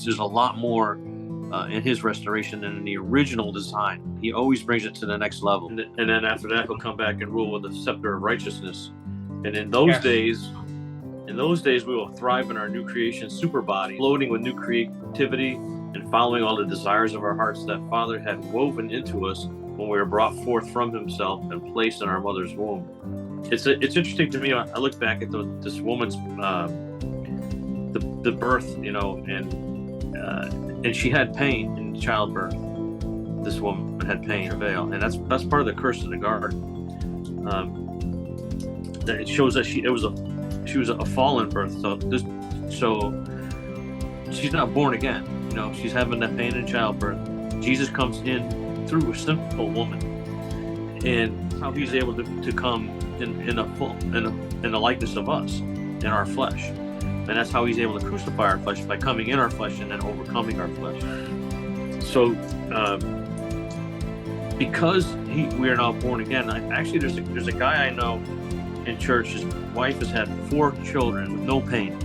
There's a lot more in his restoration than in the original design. He always brings it to the next level, and then after that, he'll come back and rule with the scepter of righteousness. And in those days, we will thrive in our new creation super body, floating with new creativity and following all the desires of our hearts that Father had woven into us when we were brought forth from Himself and placed in our mother's womb. It's interesting to me. I look back at this woman's the birth, and she had pain in childbirth. This woman had pain, travail, and that's part of the curse of the garden. That it shows that she was a fallen birth. So she's not born again. She's having that pain in childbirth. Jesus comes in through a simple woman, and how He's able to come in the likeness of us, in our flesh. And that's how He's able to crucify our flesh, by coming in our flesh and then overcoming our flesh. So, because we are now born again, actually there's a guy I know in church. His wife has had 4 children with no pain,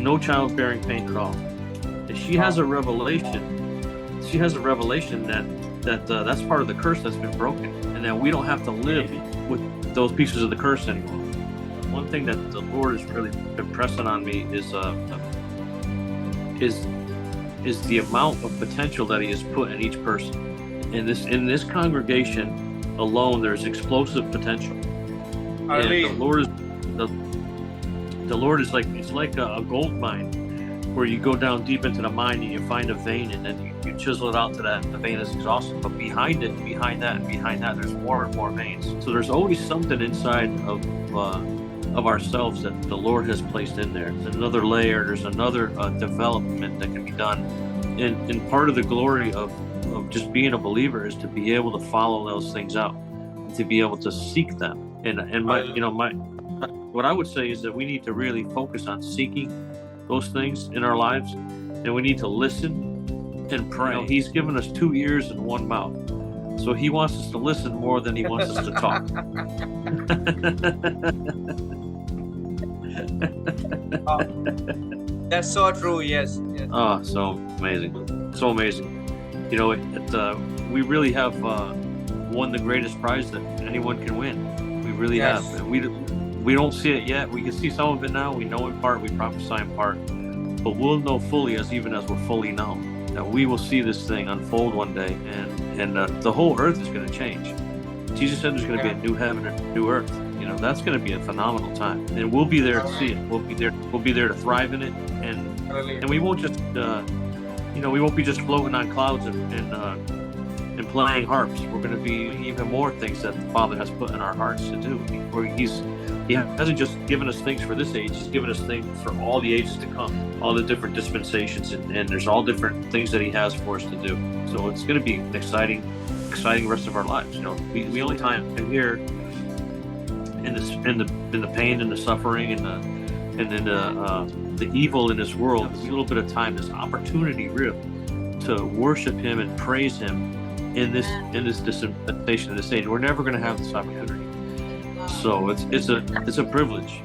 no childbearing pain at all. And she has a revelation. She has a revelation that that's part of the curse that's been broken, and that we don't have to live with those pieces of the curse anymore. One thing that the Lord has really been pressing on me is the amount of potential that He has put in each person. In this congregation alone, there's explosive potential. And the Lord is like, it's like a gold mine, where you go down deep into the mine and you find a vein, and then you chisel it out to that the vein is exhausted. But behind that, there's more and more veins. So there's always something inside of ourselves that the Lord has placed in there. There's another layer, there's another development that can be done. And part of the glory of just being a believer is to be able to follow those things out, to be able to seek them. And what I would say is that we need to really focus on seeking those things in our lives, and we need to listen and pray. He's given us 2 ears and 1 mouth. So He wants us to listen more than He wants us to talk. That's so true. Yes. Oh, so amazing. So amazing. We really have won the greatest prize that anyone can win. We really have. And we don't see it yet. We can see some of it now. We know in part. We prophesy in part. But we'll know fully, even as we're fully known, that we will see this thing unfold one day, and the whole earth is going to change. Jesus said there's going to be a new heaven and a new earth. That's going to be a phenomenal time, and we'll be there to see it. We'll be there to thrive in it, and we won't just we won't be just floating on clouds and playing harps. We're going to be even more things that the Father has put in our hearts to do. He hasn't just given us things for this age. He's given us things for all the ages to come, all the different dispensations, and there's all different things that He has for us to do. So it's going to be an exciting rest of our lives. We only time here in the pain and the suffering and the evil in this world. There's a little bit of time, this opportunity, really, to worship Him and praise Him in this dispensation of this age. We're never going to have this opportunity, so it's a privilege.